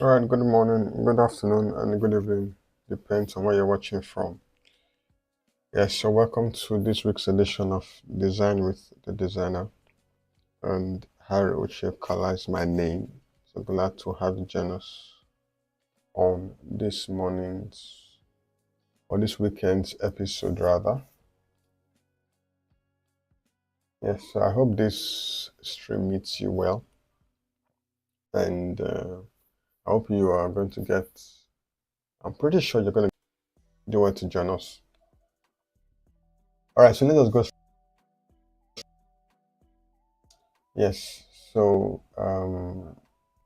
All right, good morning, good afternoon, and good evening. Depends on where you're watching from. Yes, so welcome to this week's edition of Design with the Designer. And Harry Uchekala is my name. So glad to have you join us on this morning's or this weekend's episode, rather. Yes, so I hope this stream meets you well, and I hope you are going to get. I'm pretty sure you're going to do well to join us. All right, so let us go. Yes, so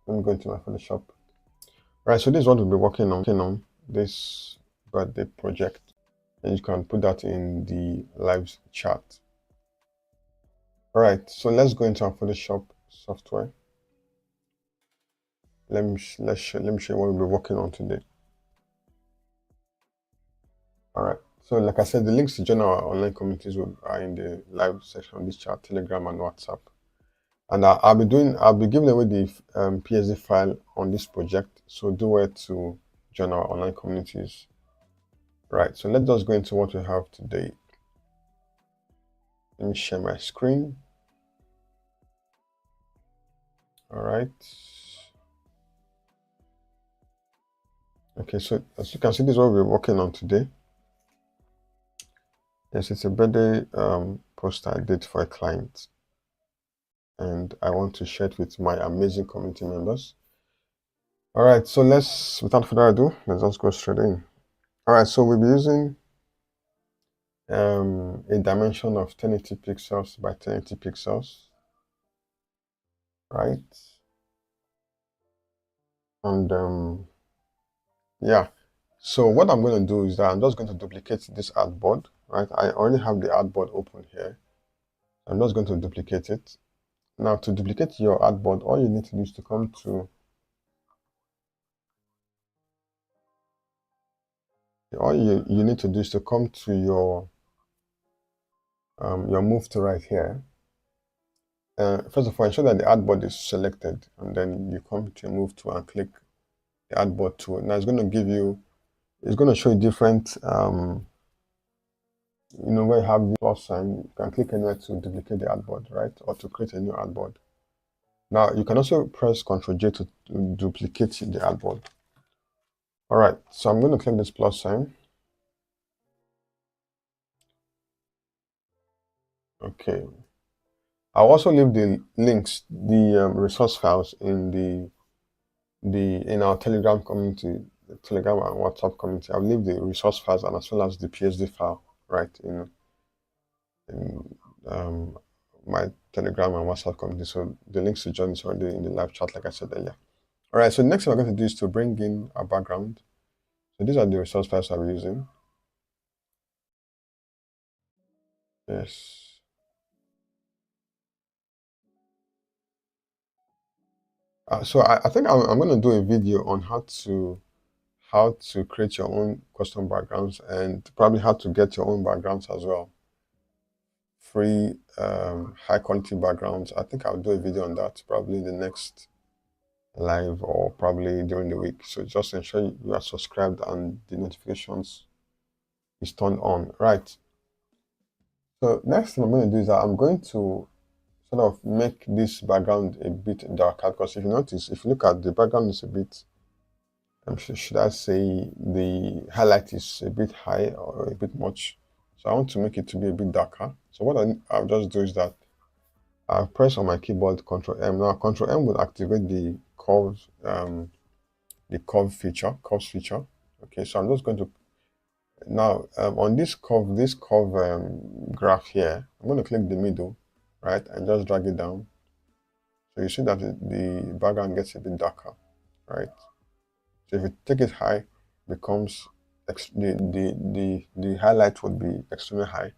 let me go into my Photoshop. Right, so this is what we'll be working on this birthday project, and you can put that in the live chat. All right, so let's go into our Photoshop software. Let me show you what we'll be working on today. All right, so like I said, the links to join our online communities are in the live section of this chat, Telegram and WhatsApp. And I'll be giving away the PSD file on this project. So do well to join our online communities. Right, so let's just go into what we have today. Let me share my screen. All right. Okay, so as you can see, this is what we're working on today. Yes, it's a birthday poster I did for a client, and I want to share it with my amazing community members. All right, so without further ado, let's just go straight in. All right, so we'll be using a dimension of 1080 pixels by 1080 pixels, right? And yeah, so what I'm going to do is that I'm just going to duplicate this artboard, right? I already have the artboard open here. I'm just going to duplicate it. Now, to duplicate your artboard, all you need to do is to come to, all you need to do is to come to your move to right here. First of all, ensure that the artboard is selected, and then you come to your move to and click the artboard tool. Now, it's going to give you, it's going to show you different, where you have the plus sign, you can click anywhere to duplicate the artboard, right? Or to create a new artboard. Now, you can also press Ctrl J to duplicate the artboard. All right, so I'm going to click this plus sign. Okay. I'll also leave the links, the resource files in our Telegram community, the Telegram and WhatsApp community. I'll leave the resource files and as well as the PSD file, right, in my Telegram and WhatsApp community. So the links to join is already in the live chat, like I said earlier. All right, so the next thing we're going to do is to bring in our background. So these are the resource files I'm using. Yes. So I think I'm going to do a video on how to create your own custom backgrounds and probably how to get your own backgrounds as well. Free, high quality backgrounds. I think I'll do a video on that probably the next live or probably during the week. So just ensure you are subscribed and the notifications is turned on. Right. So next thing I'm going to do is that I'm going to sort of make this background a bit darker because if you notice, if you look at the background is a bit, should I say the highlight is a bit high or a bit much. So I want to make it to be a bit darker. So what I'll just do is that I'll press on my keyboard Control M. Now Control M will activate the curves feature. Okay, so I'm just going to now on this curve graph here, I'm going to click the middle, right, and just drag it down. So you see that the background gets a bit darker, right? So if you take it high, becomes the highlight would be extremely high.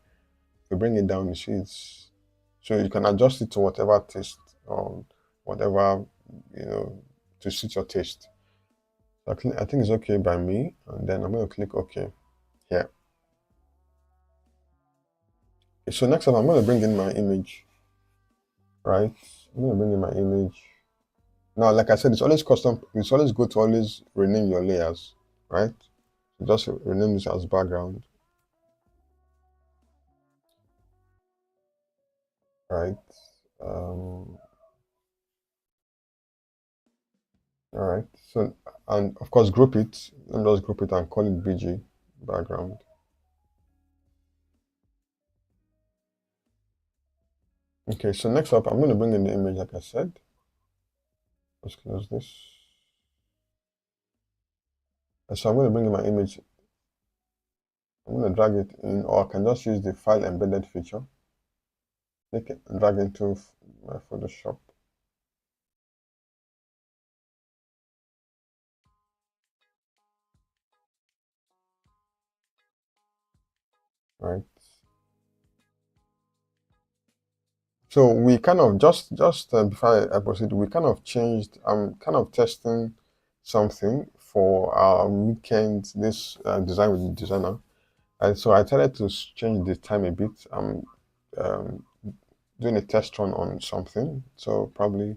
If you bring it down, you see it's so you can adjust it to whatever taste or whatever to suit your taste. So I think it's okay by me, and then I'm going to click OK here. So next up, I'm going to bring in my image, right? I'm going to bring in my image. Now, like I said, it's always custom. It's always good to always rename your layers, right? So just rename this as background, right? Um, all right. So, and of course, group it. Let me just group it and call it BG background. Okay. So next up, I'm going to bring in the image, like I said. Let's close this. So I'm going to bring in my image. I'm going to drag it in, or I can just use the file embedded feature. Take it and drag into my Photoshop. Right. So we kind of just before I proceed, we kind of changed. I'm kind of testing something for our weekend. This design with the designer, and so I tried to change the time a bit. I'm um, doing a test run on something, so probably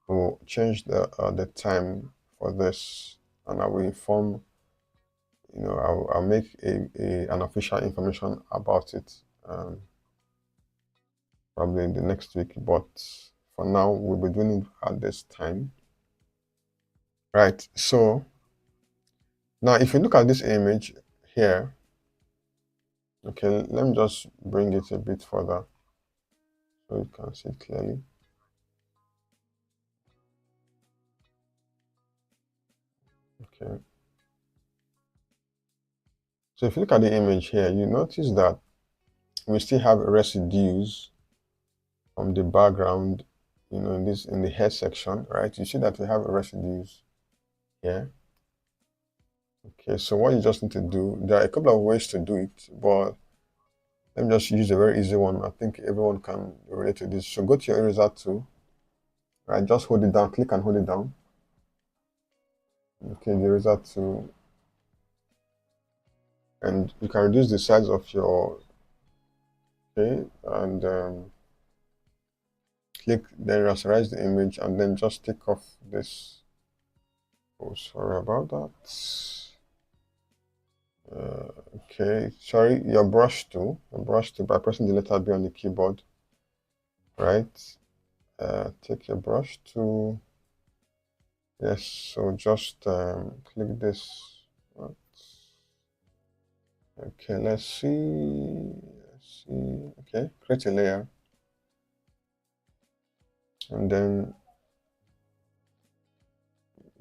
we'll change the time for this, and I will inform. I'll make an official information about it. Probably in the next week, but for now we'll be doing it at this time. Right, so now if you look at this image here, okay, let me just bring it a bit further so you can see it clearly. Okay, so if you look at the image here, you notice that we still have residues from the background, in the hair section, right? You see that we have residues here. Okay, so what you just need to do, there are a couple of ways to do it, but let me just use a very easy one. I think everyone can relate to this. So go to your eraser tool, right? Just hold it down, click and hold it down. Okay, the eraser tool, and you can reduce the size of your, okay, and click, then rasterize the image, and then just take off this. Oh, sorry about that. Okay, sorry, your brush tool, by pressing the letter B on the keyboard, right? Take your brush tool. Yes, so just click this. Right. Okay, let's see. Let's see. Okay, create a layer. And then,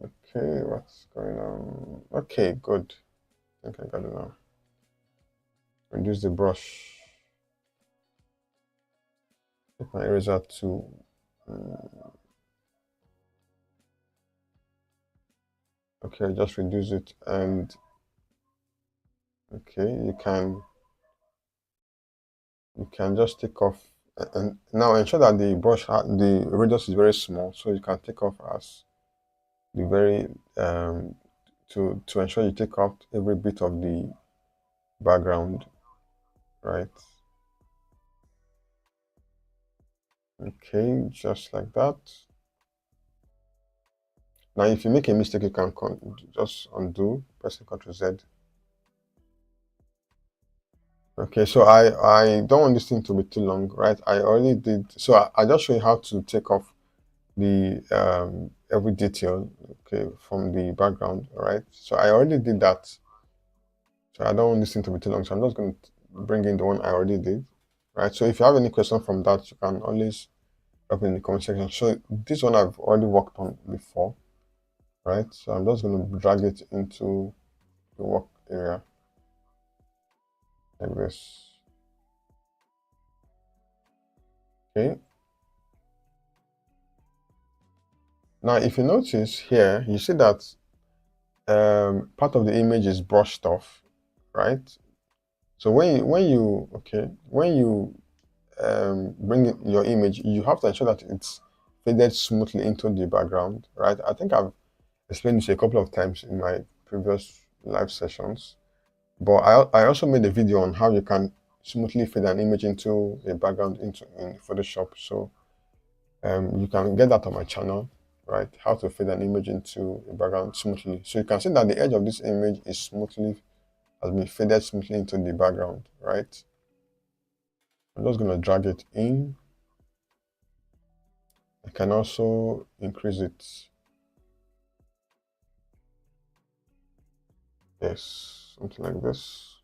okay, what's going on? Okay, good. I think I got it now. Reduce the brush. Take my eraser to. Okay, just reduce it, and okay, you can just take off, and now ensure that the radius is very small, so you can take off as the very to ensure you take out every bit of the background, right? Okay, just like that. Now if you make a mistake, you can just undo, pressing Ctrl Z. Okay, so I don't want this thing to be too long, right? I already did, so I just show you how to take off the every detail, okay, from the background. All right, so I already did that, so I don't want this thing to be too long, so I'm just going to bring in the one I already did, right? So if you have any question from that, you can always drop in the comment section. So this one I've already worked on before, right? So I'm just going to drag it into the work area like this. Okay, now if you notice here, you see that part of the image is brushed off, right? So when you bring in your image, you have to ensure that it's faded smoothly into the background, right? I think I've explained this a couple of times in my previous live sessions, but I also made a video on how you can smoothly fade an image into a background in Photoshop. So you can get that on my channel, right? How to fade an image into a background smoothly. So you can see that the edge of this image has been faded smoothly into the background, right? I'm just going to drag it in. I can also increase it. Yes, something like this.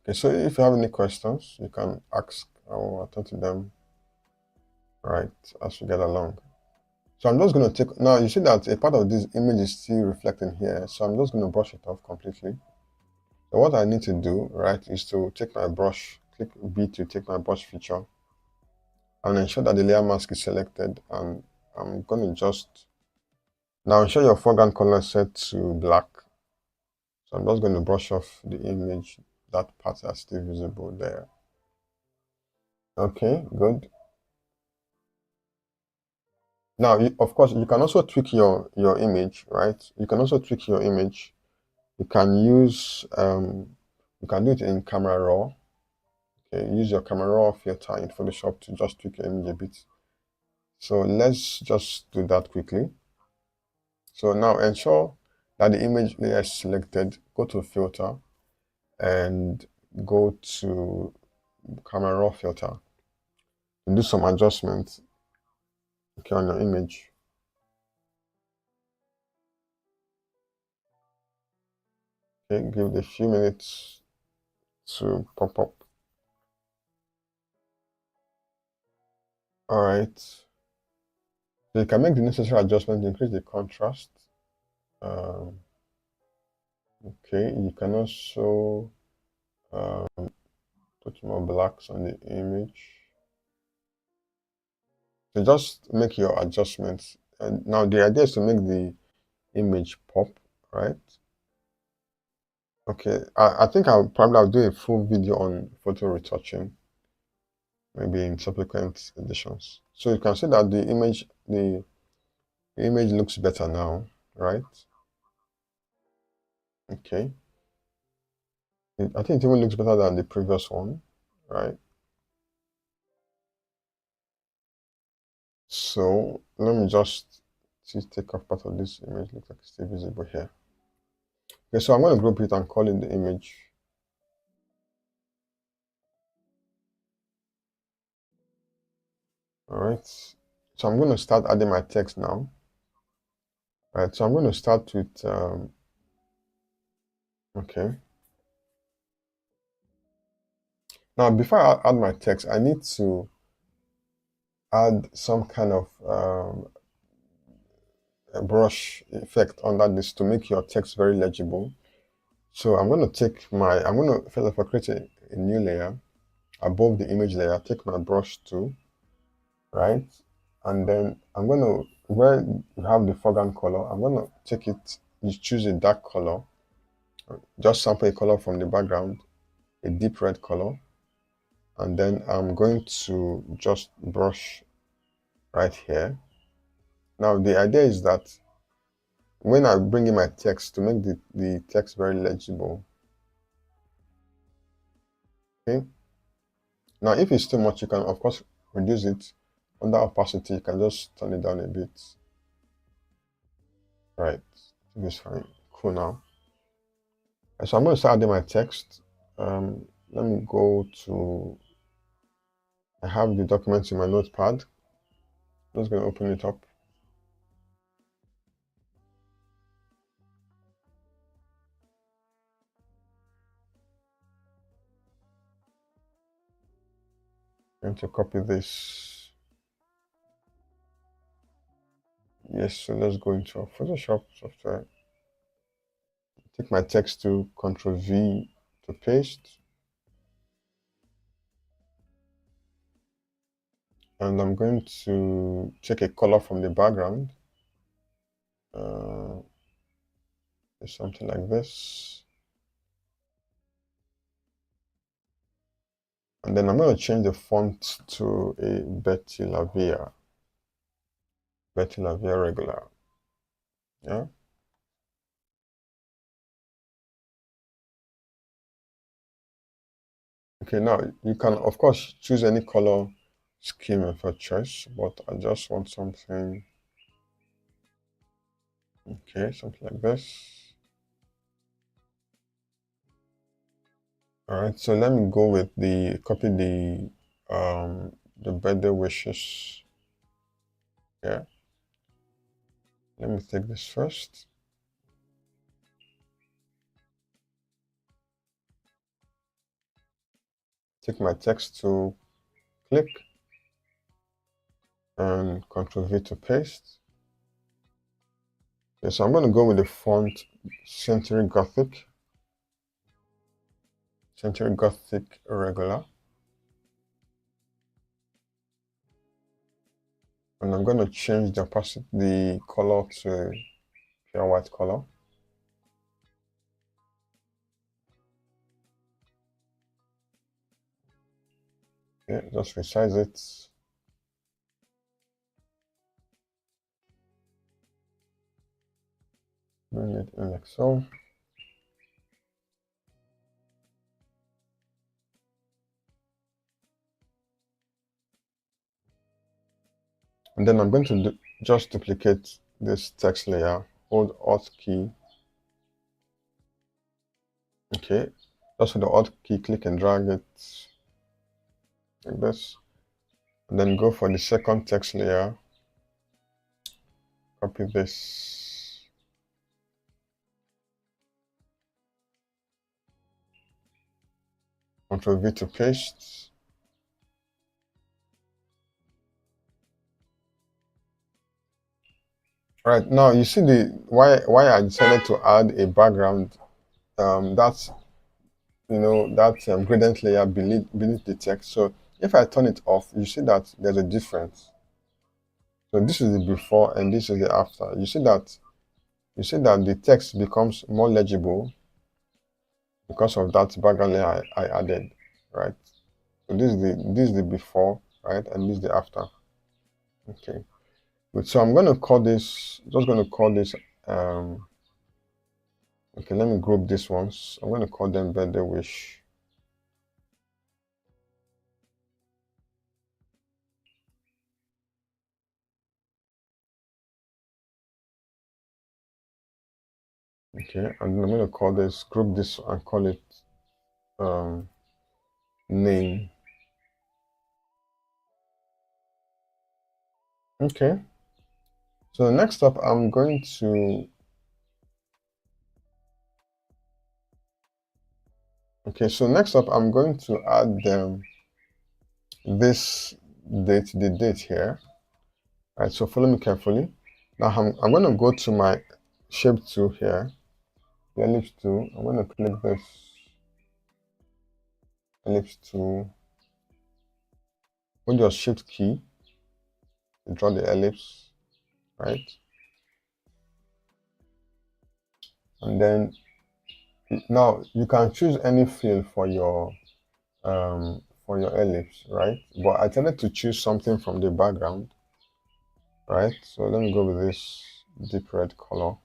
Okay, so if you have any questions, you can ask. I will attend to them right as we get along. So I'm just going to take, now you see that a part of this image is still reflecting here. So I'm just going to brush it off completely. So what I need to do, right, is to take my brush, click B to take my brush feature and ensure that the layer mask is selected. And I'm going to just, now ensure your foreground color set to black. So I'm just going to brush off the image, that part that's still visible there. Okay, good. Now, of course, you can also tweak your image, right? You can also tweak your image. You can use, you can do it in camera raw. Okay, use your camera raw filter in Photoshop to just tweak your image a bit. So let's just do that quickly. So now ensure that the image layer is selected. Go to filter and go to camera raw filter and do some adjustments, okay, on your image. Okay, give it a few minutes to pop up. All right. So you can make the necessary adjustment to increase the contrast. Okay, you can also put more blacks on the image. So just make your adjustments. And now the idea is to make the image pop, right? Okay, I think I'll do a full video on photo retouching, maybe in subsequent editions. So you can see that the image looks better now, right? Okay. I think it even looks better than the previous one, right? So let me just take off part of this image. Looks like it's still visible here. Okay, so I'm going to group it and call it the image. All right. So I'm going to start adding my text now. All right. So I'm going to start with, okay. Now, before I add my text, I need to add some kind of a brush effect under this to make your text very legible. So I'm going to first of all, create a new layer above the image layer, take my brush tool, right? And then I'm going to, where you have the foreground color, I'm going to take it, you choose a dark color, just sample a color from the background, a deep red color, and then I'm going to just brush right here. Now the idea is that when I bring in my text to make the text very legible, okay? Now if it's too much, you can of course reduce it. Under opacity, you can just turn it down a bit. Right, it's fine. Cool now. So I'm going to start adding my text. Let me go to, I have the document in my notepad. I'm just going to open it up. I'm going to copy this. Yes, so let's go into our Photoshop software. Take my text to Ctrl V to paste. And I'm going to take a color from the background. Something like this. And then I'm going to change the font to a Betty LaVia regular. Yeah. Okay, now you can of course choose any color scheme of your choice, but I just want something, okay, something like this. All right, so let me go with copy the birthday wishes. Yeah, let me take this first. Take my text to click and Ctrl V to paste. Okay, so I'm going to go with the font Century Gothic regular. And I'm going to change the opacity, the color to pure white color. Okay, just resize it. Bring it in like so. And then I'm going to just duplicate this text layer, hold Alt key. Okay, just with the Alt key, click and drag it like this. And then go for the second text layer, copy this. Ctrl V to paste. All right, now you see why I decided to add a background. That's that gradient layer beneath the text. So if I turn it off, you see that there's a difference. So this is the before and this is the after. You see that the text becomes more legible because of that background layer I added, right? So this is the before, right, and this is the after. Okay. So I'm going to call this. Just going to call this. Okay, let me group these ones. I'm going to call them birthday wish. Okay, and I'm going to call this, group this and call it name. Okay, so next up I'm going to, okay, so next up I'm going to add this date, the date here. All right, so follow me carefully. Now I'm going to go to my shape tool here, the ellipse tool. I'm going to click this ellipse tool, hold your shift key to draw the ellipse, right? And then now you can choose any fill for your ellipse, right? But I tended to choose something from the background, right? So let me go with this deep red color.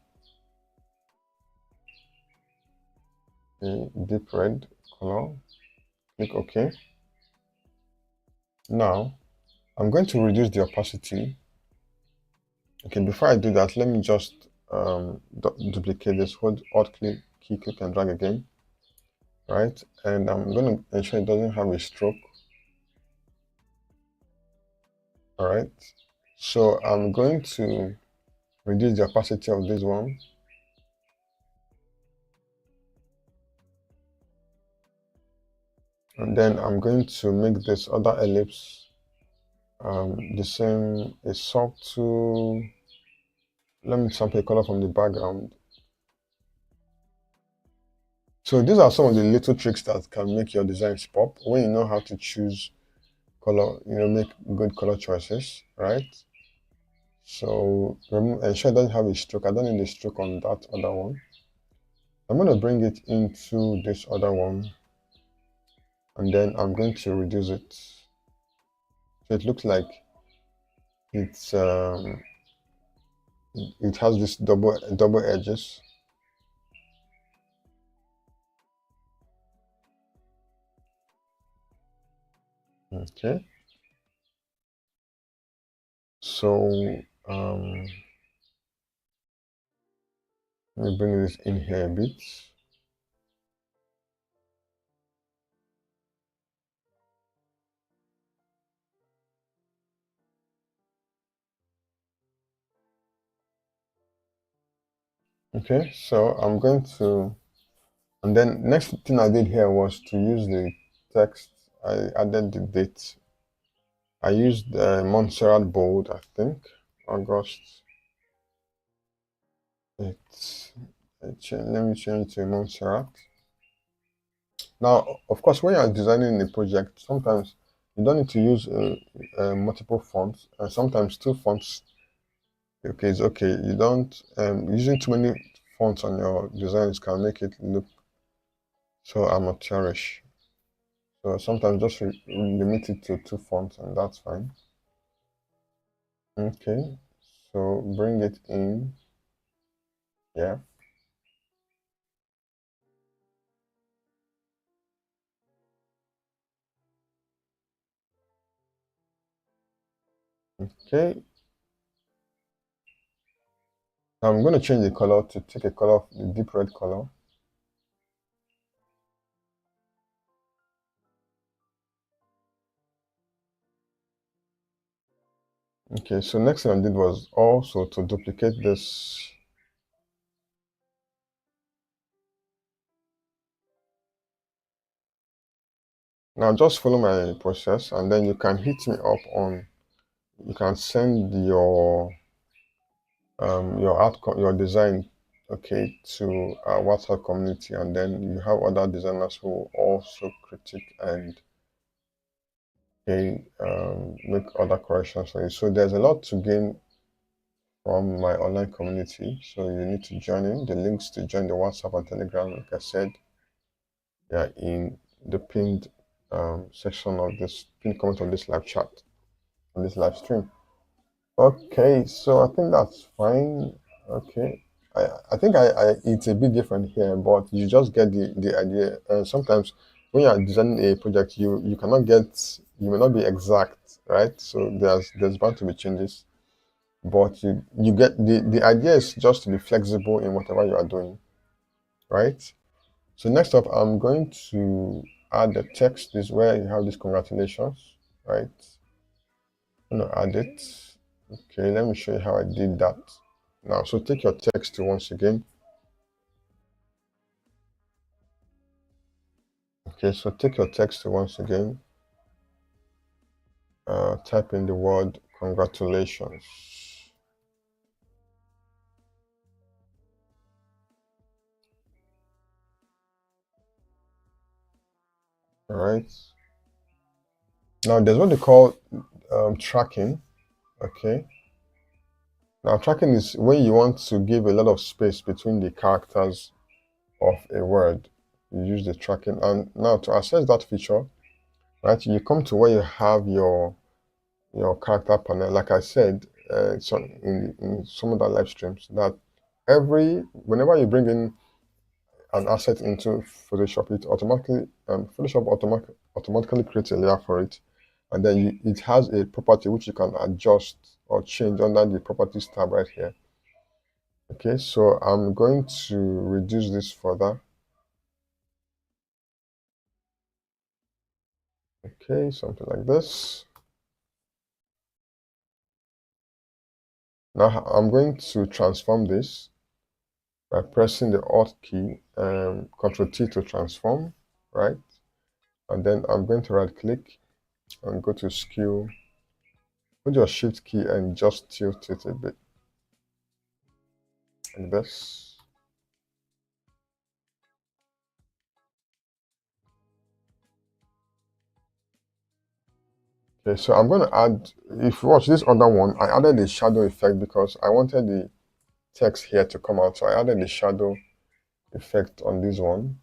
Okay, deep red color. Click OK. Now I'm going to reduce the opacity. Okay, before I do that, let me just duplicate this. Hold Alt key, click and drag again, right? And I'm going to ensure it doesn't have a stroke. All right. So I'm going to reduce the opacity of this one. And then I'm going to make this other ellipse the same, a subtle, let me sample a color from the background. So these are some of the little tricks that can make your designs pop when you know how to choose color, make good color choices, right? So ensure it doesn't have a stroke. I don't need a stroke on that other one. I'm going to bring it into this other one, and then I'm going to reduce it. So it looks like it's it has this double edges. Okay. So um, let me bring this in here a bit. Okay, so I'm going to, and then next thing I did here was to use the text. I added the date. I used Montserrat bold, I think, August. It's, let me change to Montserrat. Now, of course, when you're designing a project, sometimes you don't need to use multiple fonts. Sometimes two fonts, okay, is okay. You don't using too many fonts on your designs can make it look so amateurish. So sometimes just limit it to two fonts, and that's fine. Okay, so bring it in. Yeah. Okay. I'm going to change the color to take a color, the deep red color. Okay, so next thing I did was also to duplicate this. Now just follow my process and then you can hit me up on, you can send your design, okay, to our WhatsApp community, and then you have other designers who also critique and okay, make other corrections for you. So there's a lot to gain from my online community. So you need to join in. The links to join the WhatsApp and Telegram, like I said, they are in the pinned section of this pinned comment on this live chat, on this live stream. Okay, so I think that's fine. Okay. I think it's a bit different here, but you just get the idea. Sometimes when you are designing a project, you cannot get, you may not be exact, right? So there's bound to be changes, but you get the idea is just to be flexible in whatever you are doing, right? So next up, I'm going to add the text. This is where you have this congratulations, right? I'm gonna add it. Okay, let me show you how I did that. Now, so take your text to once again. Okay, so take your text to once again. Type in the word congratulations. All right. Now, there's what they call tracking. Okay. Now, tracking is when you want to give a lot of space between the characters of a word. You use the tracking. And now to access that feature, right, you come to where you have your character panel. Like I said, so in some of the live streams, that whenever you bring in an asset into Photoshop, it Photoshop automatically creates a layer for it, and then it has a property which you can adjust or change under the properties tab right here. Okay, so I'm going to reduce this further. Okay, something like this. Now I'm going to transform this by pressing the Alt key, Ctrl T to transform, right? And then I'm going to right click and go to Skew. Put your Shift key and just tilt it a bit like this. Okay, so I'm going to add, if you watch this other one, I added the shadow effect because I wanted the text here to come out. So I added the shadow effect on this one,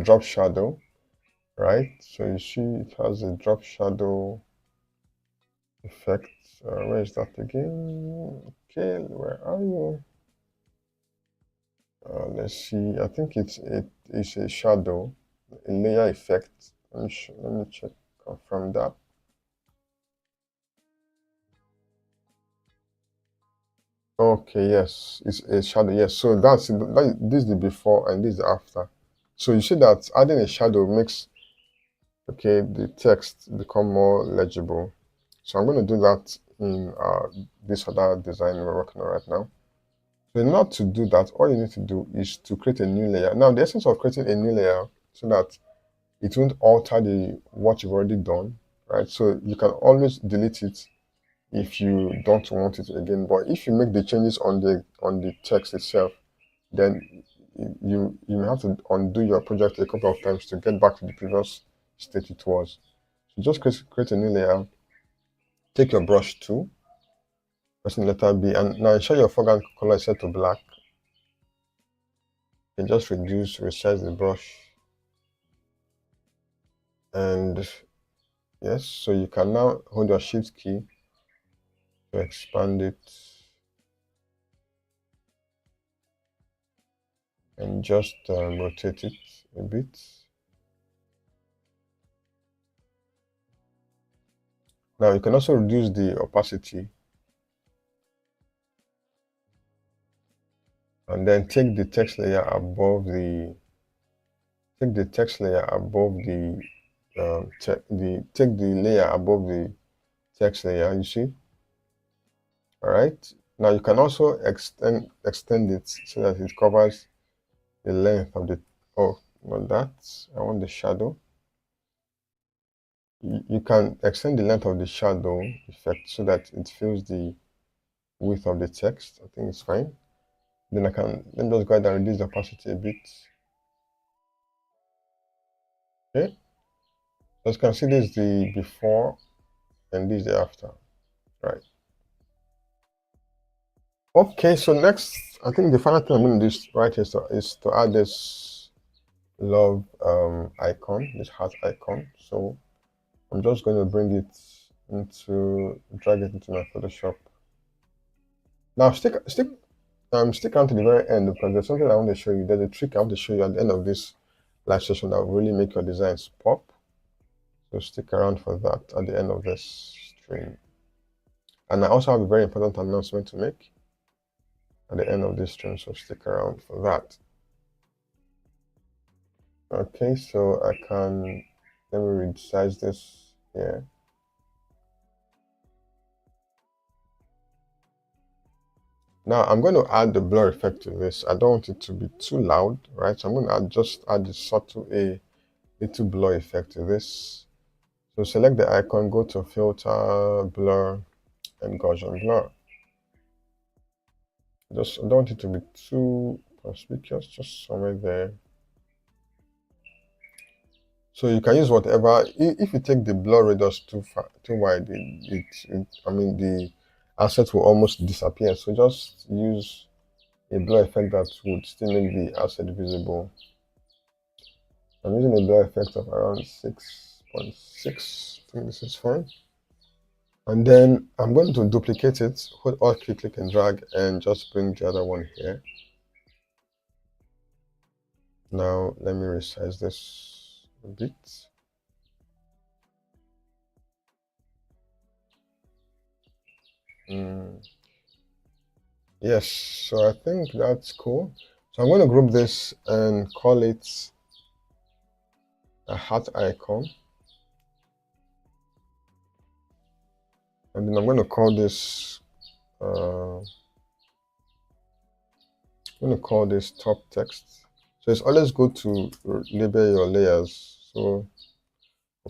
drop shadow, right? So you see it has a drop shadow effect. Where is that again? Okay, where are you? Let's see. I think it's a shadow, a layer effect. Let me check, confirm that. Okay, yes, it's a shadow. Yes, so this is the before and this is the after. So you see that adding a shadow makes, okay, the text become more legible. So I'm going to do that in this other design we're working on right now. So in order to do that, all you need to do is to create a new layer. Now, the essence of creating a new layer so that it won't alter the what you've already done, right? So you can always delete it if you don't want it again. But if you make the changes on the text itself, then you may have to undo your project a couple of times to get back to the previous state it was. So just create a new layer, take your brush tool, pressing letter B, and now ensure your foreground color is set to black. And just resize the brush. And yes, so you can now hold your shift key to expand it and just rotate it a bit. Now you can also reduce the opacity and then take the text layer above the take the layer above the text layer, you see. All right, now you can also extend it so that it covers the length of the, oh, not that, I want the shadow. You can extend the length of the shadow effect so that it fills the width of the text. I think it's fine. Then let me just go ahead and reduce the opacity a bit. Okay, as you can see, this is the before and this is the after, right? Okay, so next, I think the final thing I'm going to do right here is to add this love icon, this heart icon. So I'm just going to drag it into my Photoshop. Now stick around to the very end because there's something I want to show you. There's a trick I want to show you at the end of this live session that will really make your designs pop. So stick around for that at the end of this stream. And I also have a very important announcement to make at the end of this stream, so stick around for that. Okay, so let me resize this here. Now I'm going to add the blur effect to this. I don't want it to be too loud, right? So I'm going to just add the subtle a little blur effect to this. So select the icon, go to filter, blur, and Gaussian blur. I don't want it to be too conspicuous, just somewhere there. So you can use whatever. If you take the blur radius too wide, the asset will almost disappear. So just use a blur effect that would still make the asset visible. I'm using a blur effect of around 6.6. I think this is fine. And then I'm going to duplicate it, hold Alt key, click and drag, and just bring the other one here. Now let me resize this a bit. Yes, so I think that's cool. So I'm going to group this and call it a heart icon. And then I'm going to call this top text. So it's always good to label your layers, so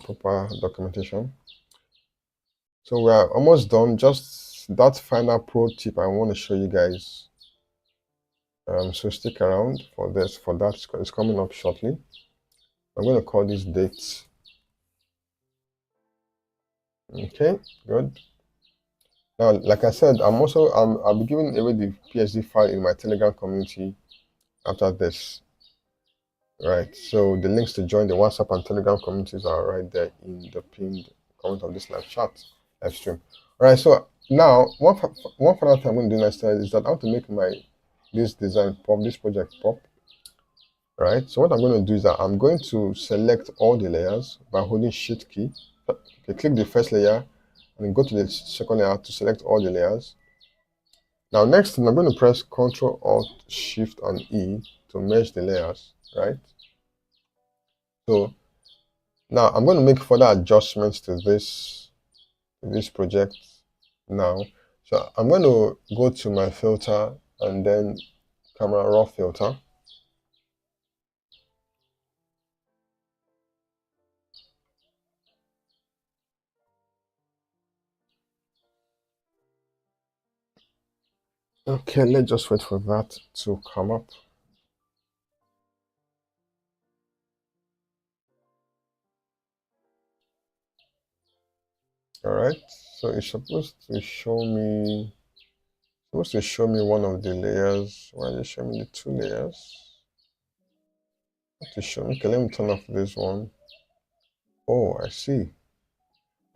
for proper documentation. So we are almost done. Just that final pro tip I want to show you guys. So stick around for this. For that, it's coming up shortly. I'm going to call this date. Okay, good. Now, like I said, I'll be giving away the PSD file in my Telegram community after this. Right. So the links to join the WhatsApp and Telegram communities are right there in the pinned comment of this live stream. All right. So now one final thing I'm going to do next time is that I want to make this design pop, this project pop. Right. So what I'm going to do is that I'm going to select all the layers by holding Shift key. Okay, click the first layer and then go to the second layer to select all the layers. Now next thing, I'm going to press Ctrl Alt Shift and E to merge the layers, right? So now I'm going to make further adjustments to this project now. So I'm going to go to my filter and then camera raw filter. Okay, let's just wait for that to come up. All right, so it's supposed to show me one of the layers. Why is it showing me the two layers? To show me. Okay, let me turn off this one. Oh, I see.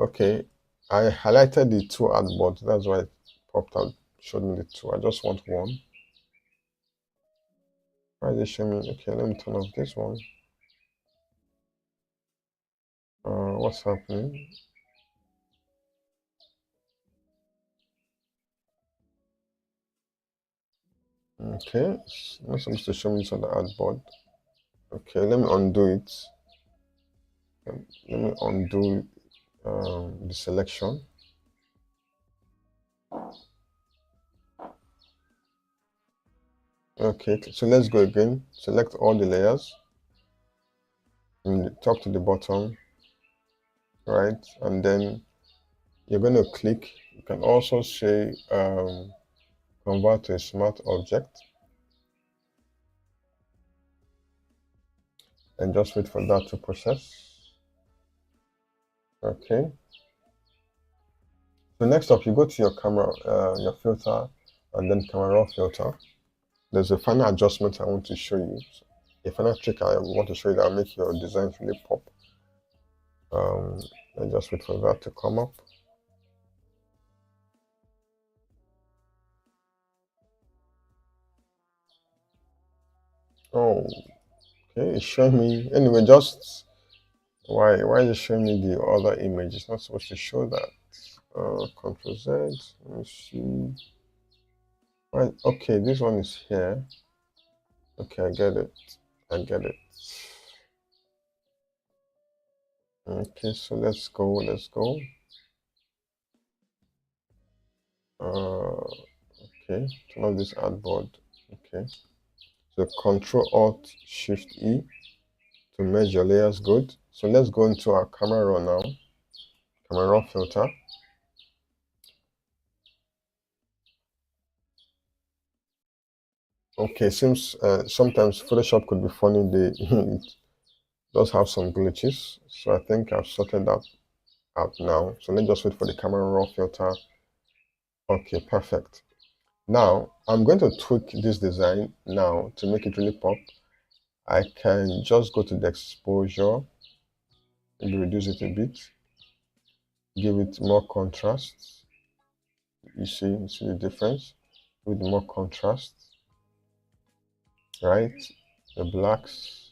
Okay, I highlighted the two artboards. That's why it popped out, showed me the two. I just want one. Why is it showing me? Okay, let me turn off this one. What's happening? Okay, it's not supposed to show me this on the artboard. Okay, let me undo it. Let me undo the selection. Okay, so let's go again. Select all the layers from the top to the bottom, right? And then you're going to click. You can also say convert to a smart object and just wait for that to process. Okay. So next up, you go to your camera, your filter, and then camera raw filter. There's a final adjustment I want to show you. So a final trick I want to show you that will make your design really pop. And just wait for that to come up. Oh, okay, it's showing me. Anyway, just why is it showing me the other image? It's not supposed to show that. Control Z. Let me see. Right, okay, this one is here. Okay, I get it. I get it. Okay, so let's go. Okay, turn on this artboard. Okay, so Control Alt Shift E to merge your layers. Good. So let's go into our camera raw now. Camera raw filter. Okay, seems sometimes Photoshop could be funny. It does have some glitches. So I think I've sorted that out now. So let's just wait for the camera raw filter. Okay, perfect. Now I'm going to tweak this design now to make it really pop. I can just go to the exposure, maybe reduce it a bit, give it more contrast. You see the difference with more contrast, right? The blacks.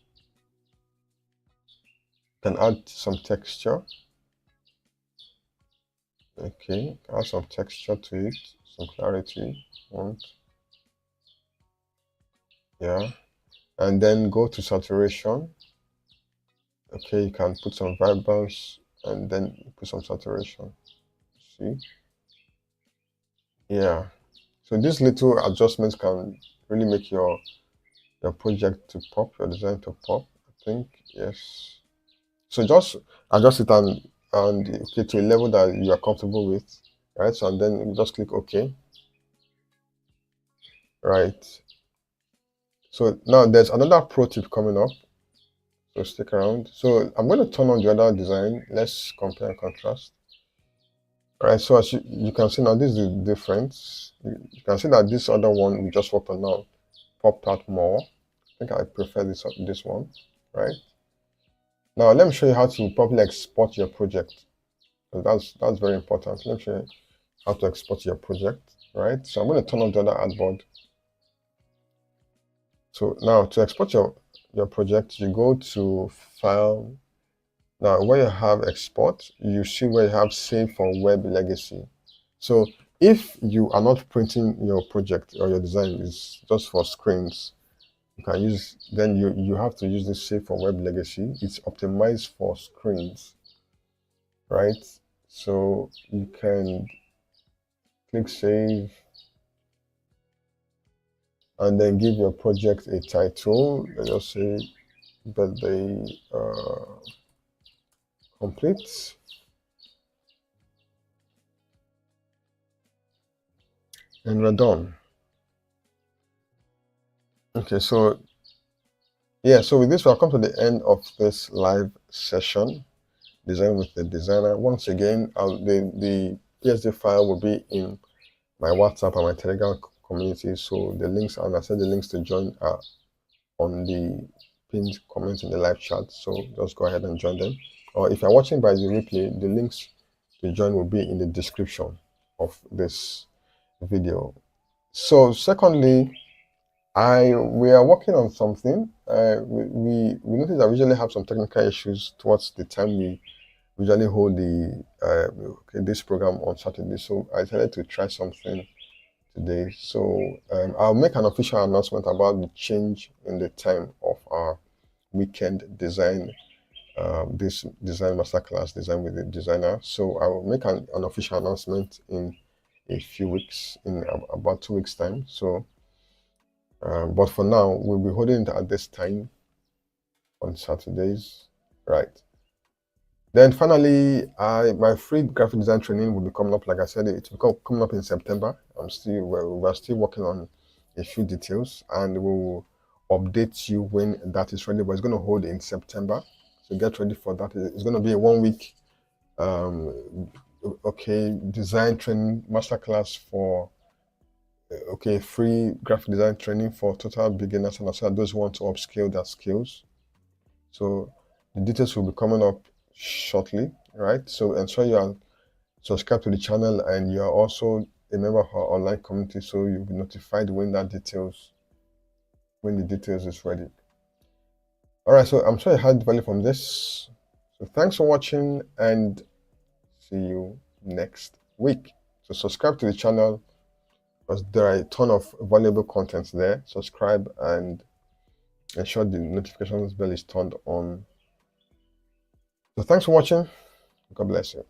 Can add some texture. Okay, add some texture to it, some clarity. Yeah, and then go to saturation. Okay, you can put some vibrance and then put some saturation. See? Yeah. So these little adjustments can really make your project to pop, your design to pop. I think yes. So just adjust it and okay to a level that you are comfortable with, right? So and then you just click OK, right? So now there's another pro tip coming up. So stick around. So I'm going to turn on the other design. Let's compare and contrast. All right, so as you can see now, this is the difference. You can see that this other one we just worked on now popped out more. I think I prefer this one, right? Now let me show you how to properly export your project. So that's very important. Let me show you how to export your project, right? So I'm going to turn on the other artboard. So now to export your project, you go to File. Now where you have export, you see where you have Save for Web Legacy. So If you are not printing your project or your design is just for screens, you can use, then you have to use this Save for Web Legacy. It's optimized for screens, right? So you can click Save and then give your project a title. Let's just say birthday complete. And we're done. Okay, so yeah, so with this, we'll come to the end of this live session, Design with the Designer. Once again, the PSD file will be in my WhatsApp and my Telegram community. So the links, and I said the links to join are on the pinned comments in the live chat. So just go ahead and join them. Or if you're watching by the replay, the links to join will be in the description of this video. So secondly, we are working on something. We notice that we usually have some technical issues towards the time we usually hold the this program on Saturday. So I decided to try something today. So I'll make an official announcement about the change in the time of our weekend design, this design masterclass, Design with the Designer. So I will make an official announcement in a few weeks, in about 2 weeks time. So but for now, we'll be holding it at this time on Saturdays, right? Then finally, my free graphic design training will be coming up. Like I said, it will be coming up in September. We're still working on a few details, and we'll update you when that is ready. But it's going to hold in September, so get ready for that. It's going to be a 1 week, design training masterclass for. Free graphic design training for total beginners and also those who want to upscale their skills. So the details will be coming up shortly, right? So ensure you are subscribed to the channel and you are also a member of our online community, so you'll be notified when the details is ready. All right, so I'm sure you had value from this. So thanks for watching and see you next week. So subscribe to the channel, because there are a ton of valuable contents there. Subscribe and ensure the notifications bell is turned on. So thanks for watching. God bless you.